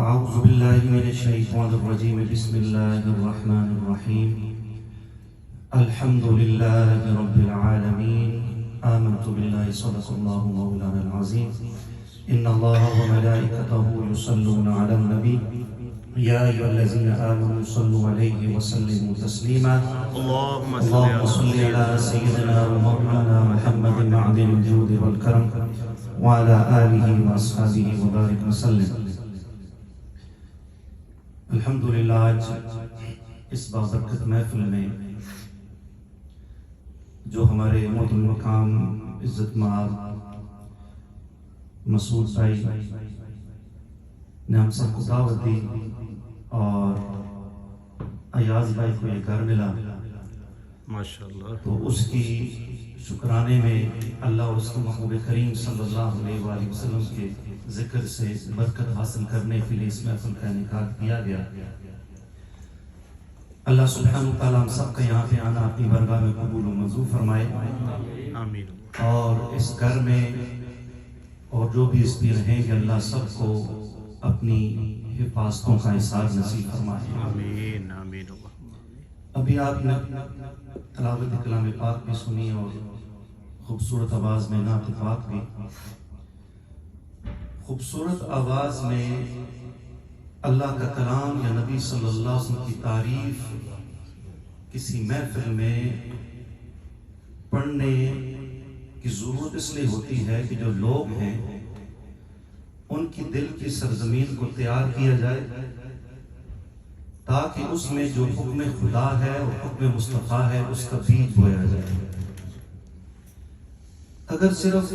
أعوذ بالله من الشيطان الرجيم بسم الله الرحمن الرحيم الحمد لله رب العالمين آمنت بالله صدق الله مولانا العظيم إن الله وملائكته يصلون على النبي يا أيها الذين آمنوا صلوا عليه وسلموا تسليما اللهم صل على سيدنا ومولانا محمد معدن الجود والكرم وعلى آله وأصحابه وبارك وسلم. الحمدللہ آج اس بابرکت محفل میں جو ہمارے محترم مقام عزت مآب مسعود بھائی نے ہم سب کو دعوت دی اور ایاز بھائی کو یہ گھر ملا ماشاءاللہ، تو اس کی شکرانے میں اللہ اور اس کے محبوب کریم صلی اللہ علیہ وآلہ وسلم کے ذکر سے برکت حاصل کرنے کے لیے اس محفل کا انعقاد کیا گیا. اللہ سبحانہ وتعالیٰ ہم سب کا یہاں پہ آنا اپنی بارگاہ میں قبول و منظور فرمائے آمین. اور اس گھر میں اور جو بھی اس میں رہیں گے اللہ سب کو اپنی حفاظتوں کا احساس نصیب فرمائے. آمین آمین. ابھی آپ نے تلاوت کلام پاک بھی سنی اور خوبصورت آواز میں نعت پاک بھی. خوبصورت آواز میں اللہ کا کلام یا نبی صلی اللہ علیہ وسلم کی تعریف کسی محفل میں پڑھنے کی ضرورت اس لیے ہوتی ہے کہ جو لوگ ہیں ان کی دل کی سرزمین کو تیار کیا جائے تاکہ اس میں جو حکم خدا ہے اور حکم مصطفیٰ ہے اس کا بیج بویا جائے. اگر صرف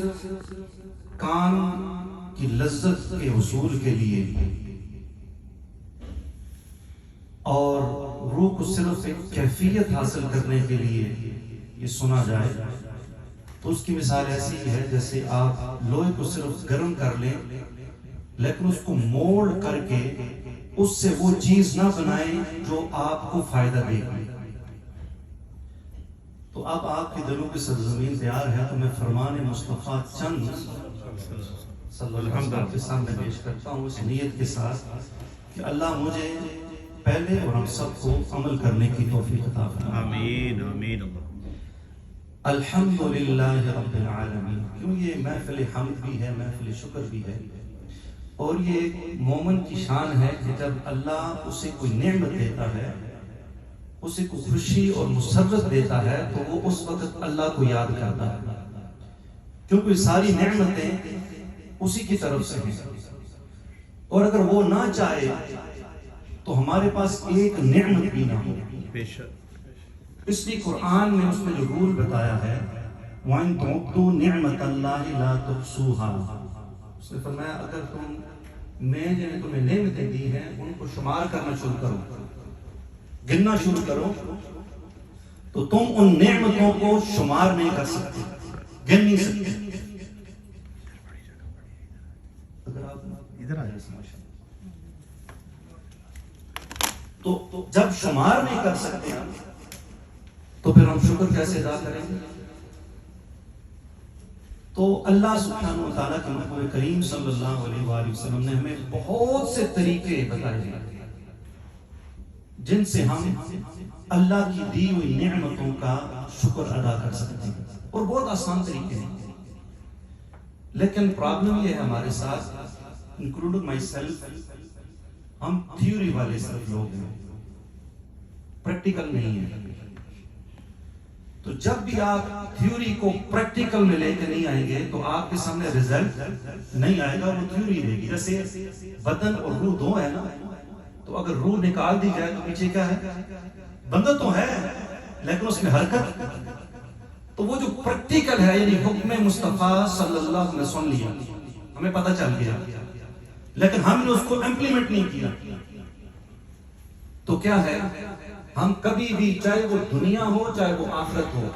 کان کی لذت کے حصول کے لیے اور روح کو صرف ایک کیفیت حاصل کرنے کے لیے یہ سنا جائے تو اس کی مثال ایسی ہے جیسے آپ لوہے کو صرف گرم کر لیں لیکن اس کو موڑ کر کے اس سے وہ چیز نہ بنائیں جو آپ کو فائدہ دے گی. تو اب آپ کے دلوں کی سرزمین تیار ہے تو میں فرمان مصطفیٰ چند صلی اللہ علیہ وسلم کے سامنے پیش کرتا ہوں اس نیت کے ساتھ کہ اللہ مجھے پہلے اور ہم سب کو عمل کرنے کی توفیق عطا فرمائے. آمین آمین. الحمدللہ رب العالمین. کیوں یہ محفل حمد بھی ہے، محفل شکر بھی ہے، اور یہ ایک مومن کی شان ہے کہ جب اللہ اسے کوئی نعمت دیتا ہے، اسے کوئی خوشی اور مسرت دیتا ہے تو وہ اس وقت اللہ کو یاد کرتا ہے کیونکہ ساری نعمتیں اسی کی طرف سے ہیں. اور اگر وہ نہ چاہے تو ہمارے پاس ایک نعمت بھی نہ ہو. اس لیے قرآن میں اس میں جو رول بتایا ہے وَإِن تُعُدُّوا نِعْمَةَ اللَّهِ لَا تُحْصُوهَا، اس نے فرمایا اگر میں نے تمہیں نعمتیں دی ہیں ان کو شمار کرنا شروع کرو، گننا شروع کرو تو تم ان نعمتوں کو شمار نہیں کر سکتے، گن نہیں سکتے. اگر آپ ادھر آ جائیں تو جب شمار نہیں کر سکتے تو پھر ہم شکر کیسے ادا کریں گے؟ تو اللہ سبحانہ و تعالیٰ کے محبوب کریم صلی اللہ علیہ وآلہ وسلم نے ہمیں بہت سے طریقے بتائے ہیں جن سے ہم اللہ کی دی ہوئی نعمتوں کا شکر ادا کر سکتے ہیں، اور بہت آسان طریقے ہیں. لیکن پرابلم یہ ہے ہمارے ساتھ انکلوڈنگ مائی سیلف، ہم تھیوری والے صرف لوگ ہیں، پریکٹیکل نہیں ہیں. تو جب بھی آپ تھیوری کو پریکٹیکل میں لے کے نہیں آئیں گے تو آپ کے سامنے ریزلٹ نہیں آئے گا، وہ تھیوری رہے گی. جیسے بدن اور روح دو ہے نا، تو اگر روح نکال دی جائے تو پیچھے کیا ہے؟ بندہ تو ہے لیکن اس میں حرکت. تو وہ جو پریکٹیکل ہے یعنی حکم مصطفیٰ صلی اللہ علیہ وسلم سن لیا، ہمیں پتہ چل گیا، لیکن ہم نے اس کو امپلیمنٹ نہیں کیا تو کیا ہے؟ ہم کبھی بھی چاہے وہ دنیا ہو چاہے وہ آخرت ہو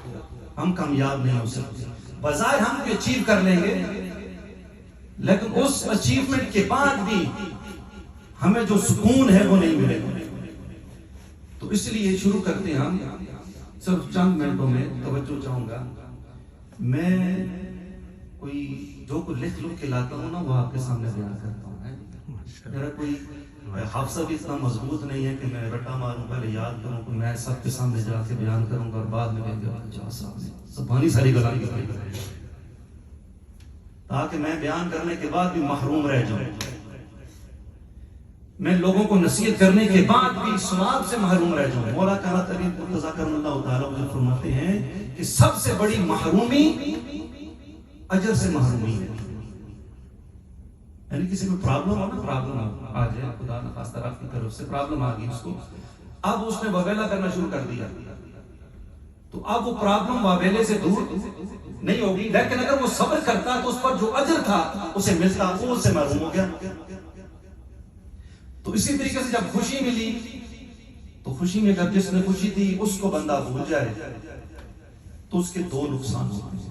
ہم کامیاب نہیں ہو سکتے. بظاہر ہم بھی اچیو کر لیں گے لیکن اس اچیومنٹ کے بعد بھی ہمیں جو سکون ہے وہ نہیں ملے گا. تو اس لیے شروع کرتے ہیں ہم صرف چند منٹوں میں. توجہ چاہوں گا، میں کوئی جو کو لکھ کے لاتا ہوں نا وہ آپ کے سامنے بیان کرتا ہوں. میرا کوئی حافظہ بھی اتنا مضبوط نہیں ہے کہ میں رٹا ماروں پہلے یاد کروں کہ میں سب کے سامنے جا کے بیان کروں گا اور بعد میں کہیں گے صاحب نے زبانی ساری گلاں کی تاکہ میں بیان کرنے کے بعد بھی محروم رہ جاؤں، میں لوگوں کو نصیحت کرنے کے بعد بھی ثواب سے محروم رہ جاؤں۔ مولا کانت علی مرتضیٰ کرم اللہ تعالیٰ مجھے فرماتے ہیں کہ سب سے بڑی محرومی اجر سے محرومی ہے۔ یعنی کسی کو پرابلم ہو نا، پرابلم آ جائے، خدا نخواستہ آپ کی طرف سے پرابلم آ گئی اس کو، اب اس نے وبیلہ کرنا شروع کر دیا، تو اب وہ پرابلم وبیلے سے دور نہیں ہوگی، لیکن اگر وہ صبر کرتا تو اس پر جو اجر تھا اسے ملتا، وہ اس سے محروم ہو گیا۔ تو اسی طریقے سے جب خوشی ملی تو خوشی میں جب جس نے خوشی دی اس کو بندہ بھول جائے تو اس کے دو نقصان ہوتے ہیں۔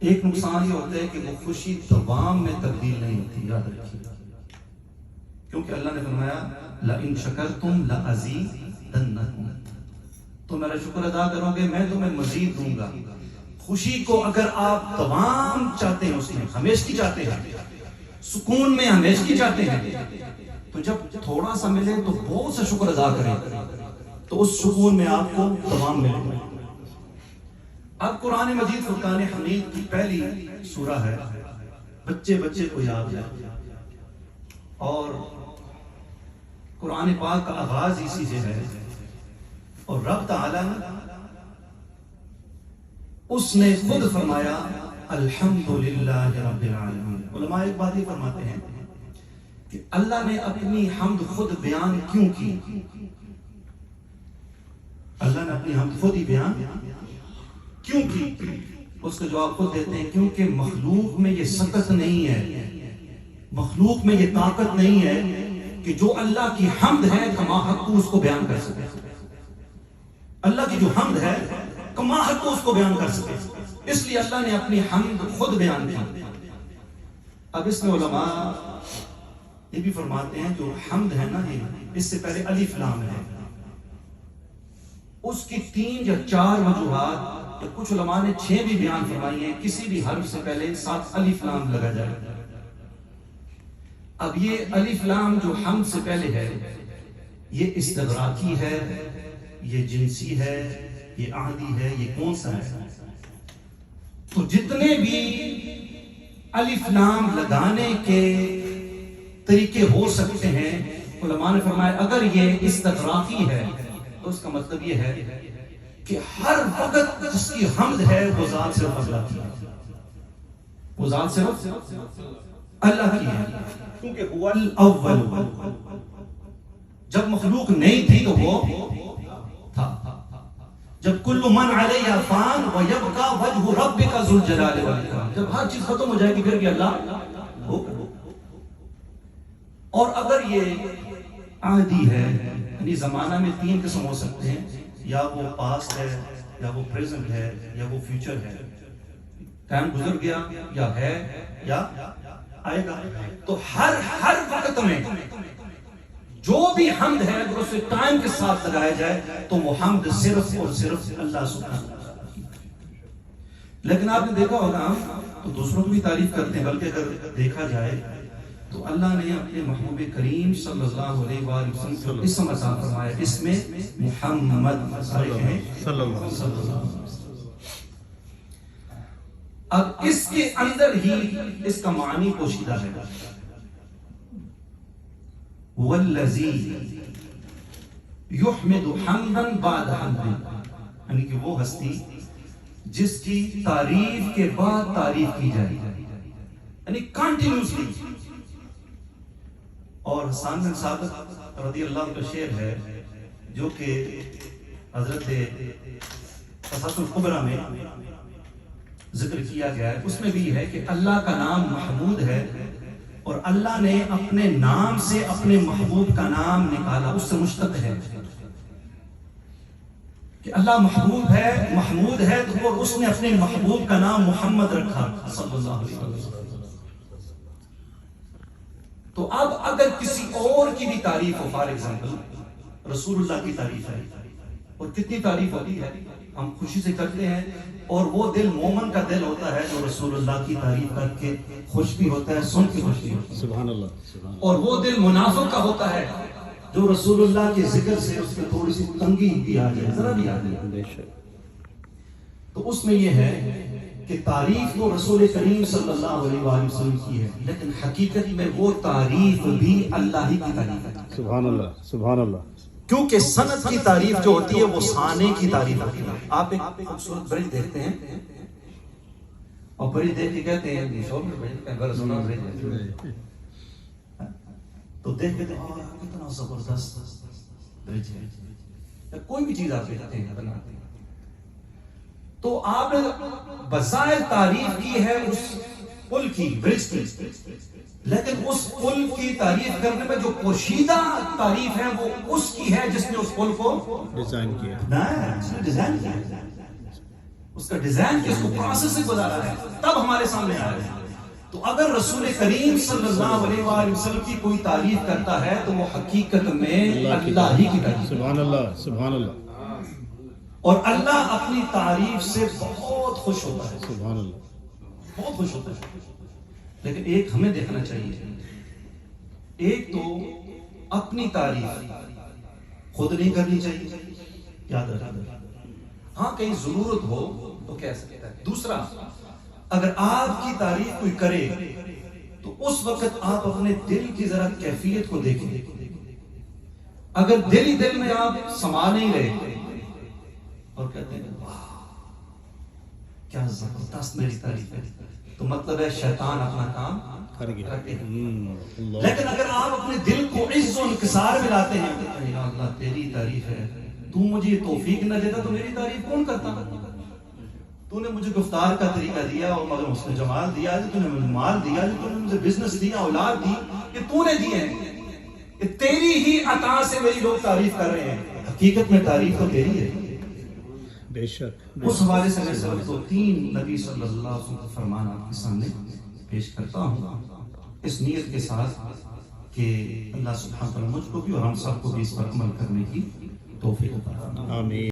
ایک نقصان یہ ہوتا ہے کہ وہ خوشی دوام میں تبدیل نہیں ہوتی، یاد رکھیے، کیونکہ اللہ نے فرمایا لَإِن شَكَرْتُمْ لَأَزِيدَنَّكُمْ، تو میرا شکر ادا کرو گے میں تمہیں مزید دوں گا۔ خوشی کو اگر آپ دوام چاہتے ہیں، اس میں ہمیشگی چاہتے ہیں، سکون میں ہمیشگی چاہتے ہیں، تو جب تھوڑا سا ملے تو بہت سا شکر ادا کریں تو اس سکون میں آپ کو دوام ملے گا۔ اب قرآن مجید فرقان حمید کی پہلی سورہ ہے، بچے بچے کو یاد ہے، اور قرآن پاک کا آغاز اسی سے ہے، اور رب تعالیٰ اس نے خود فرمایا الحمدللہ رب العالمین۔ علماء ایک بات یہ فرماتے ہیں کہ اللہ نے اپنی حمد خود بیان کیوں کی؟ اللہ نے اپنی حمد خود ہی بیان کیوں کی؟ اس کا جواب خود دیتے ہیں کیونکہ مخلوق میں یہ سکت نہیں ہے، مخلوق میں یہ طاقت نہیں ہے کہ جو اللہ کی حمد ہے کما حق تو اس کو بیان کر سکے۔ اللہ کی جو حمد ہے کما حق تو اس کو بیان کر سکے، اس لیے اللہ نے اپنی حمد خود بیان کی۔ اب اس میں علماء یہ بھی فرماتے ہیں جو حمد ہے نا، یہ اس سے پہلے الف لام ہے، اس کی 3 یا 4 وجوہات، یا کچھ علماء نے 6 بھی بیان فرمائی ہیں، کسی بھی حرف سے پہلے ساتھ الف لام لگا جائے۔ اب یہ الف لام جو حمد سے پہلے ہے یہ استغراقی ہے، یہ جنسی ہے، یہ عہدی ہے، یہ کون سا ہے؟ تو جتنے بھی الف لام لگانے کے طریقے ہو سکتے ہیں، علماء نے فرمایا اگر یہ استغراقی ہے تو اس کا مطلب یہ ہے کہ ہر وقت جس کی حمد ہے وہ ذات صرف اللہ کی ہے، وہ ذات صرف اللہ کی ہے، کیونکہ هو الاول، جب مخلوق نہیں تھی تو وہ تھا، جب کل من علیہ فان ویبقى وجہ ربک ذو الجلال والاکرام، جب ہر چیز ختم ہو جائے گی پھر بھی اللہ ہوگا۔ اور اگر یہ عہدی ہے، یعنی زمانہ میں 3 قسم ہو سکتے ہیں، یا وہ پاسٹ ہے، یا وہ پریزنٹ ہے، یا وہ فیوچر ہے، ٹائم گزر گیا یا ہے یا آئے گا، تو ہر وقت میں جو بھی حمد ہے اگر اسے ٹائم کے ساتھ لگایا جائے تو وہ حمد صرف اور صرف اللہ سبحانہ وتعالی کی۔ لیکن آپ نے دیکھا ہوگا ہم تو دوسروں کی بھی تعریف کرتے ہیں، بلکہ اگر دیکھا جائے تو اللہ نے اپنے محبوب کریم صلی اللہ علیہ وآلہ وسلم کو اسم عطا فرمایا، اس میں محمد صلی اللہ علیہ وسلم۔ اب اس کے اندر ہی اس کا معنی پوشیدہ ہے، والذی یحمد حمدا بعد حمد، یعنی کہ وہ ہستی جس کی تعریف کے بعد تعریف کی جائے، یعنی کنٹینیوسلی۔ اور حسان بن ثابت رضی اللہ عنہ کا شعر ہے جو کہ حضرت قصص الکبریٰ میں ذکر کیا گیا ہے، اس میں بھی ہے کہ اللہ کا نام محمود ہے، اور اللہ نے اپنے نام سے اپنے محبوب کا نام نکالا، اس سے مشتق ہے کہ اللہ محبوب ہے، محمود ہے، اور اس نے اپنے محبوب کا نام محمد رکھا صلی اللہ علیہ وسلم۔ تو اب اگر کسی اور کی بھی تعریف ہو، فار ایگزامپل رسول اللہ کی تعریف ہے، اور کتنی تعریف ہوتی ہے، ہم خوشی سے کرتے ہیں، اور وہ دل مومن کا دل ہوتا ہے جو رسول اللہ کی تعریف کر کے خوش بھی ہوتا ہے، سن کے خوش بھی ہوتا ہے. سبحان اللہ. اور وہ دل منافق کا ہوتا ہے جو رسول اللہ کے ذکر سے اس میں تھوڑی سی تنگی بھی آ جائے، ذرا بھی آ جائے. بے شک. تو اس میں یہ ہے کہ تعریف تو رسول کریم صلی اللہ علیہ وآلہ وسلم کی ہے، لیکن حقیقت میں وہ تعریف بھی اللہ ہی کی تعریف ہے. سبحان اللہ. سبحان اللہ. کیونکہ سند کی تعریف جو ہوتی ہے وہ سانے کی تعریف ہوتی ہے. آپ ایک خوبصورت برج دیکھتے ہیں اور برج دیکھ کے کہتے ہیں تو دیکھ کے کتنا زبردست برج ہے. کوئی بھی چیز آپ دیکھتے ہیں بناتے ہیں تو آپ نے بظاہر تعریف کی ہے اس پل کی، برج کی، لیکن اس پل کی تعریف کرنے میں جو پوشیدہ تعریف ہے وہ اس کی ہے جس نے اس پل کو ڈیزائن کیا. ڈیزائن کیا، اس کا ڈیزائن کیا، اس کو پروسیس سے گزارا ہے، تب ہمارے سامنے آ رہے ہیں. تو اگر رسول کریم صلی اللہ علیہ وآلہ وسلم کی کوئی تعریف کرتا ہے تو وہ حقیقت میں اللہ ہی کی تعریف. سبحان اللہ. سبحان اللہ. اور اللہ اپنی تعریف سے بہت خوش ہوتا ہے، سبحان اللہ. بہت خوش ہوتا ہے. لیکن ایک ہمیں دیکھنا چاہیے، ایک تو اپنی تعریف خود نہیں کرنی چاہیے، یاد رکھنا. ہاں کہیں ضرورت ہو تو کہہ سکتا ہے. دوسرا، اگر آپ کی تعریف کوئی کرے تو اس وقت آپ اپنے دل کی ذرا کیفیت کو دیکھیں. اگر دل ہی دل میں آپ سما نہیں رہے اور کہتے ہیں واہ کیا زبردست میری تعریف ہے، تو مطلب ہے شیطان اپنا کام کر گیا. رکھے. لیکن اگر آپ اپنے دل کو عز و انکسار میں لاتے ہیں، یا اللہ تیری تعریف ہے، تو مجھے یہ توفیق نہ دیتا تو میری تعریف کون کرتا؟ تو نے مجھے گفتار کا طریقہ دیا اور مگر اس نے جمال دیا، جو تو نے مجھے مال دیا، جو تو نے مجھے بزنس دیا، اولاد دی، یہ تو نے دیے ہیں، یہ تیری ہی عطا سے میری لوگ تعریف کر رہے ہیں. حقیقت میں تعریف تو تیری ہے. بے شک. اس حوالے سے میں صرف دو تین نبی صلی اللہ علیہ وسلم کا فرمان آپ کے سامنے پیش کرتا ہوں، اس نیت کے ساتھ کہ اللہ سبحانہ وتعالی مجھ کو بھی اور ہم سب کو بھی اس پر عمل کرنے کی توفیق عطا فرمائے. آمین.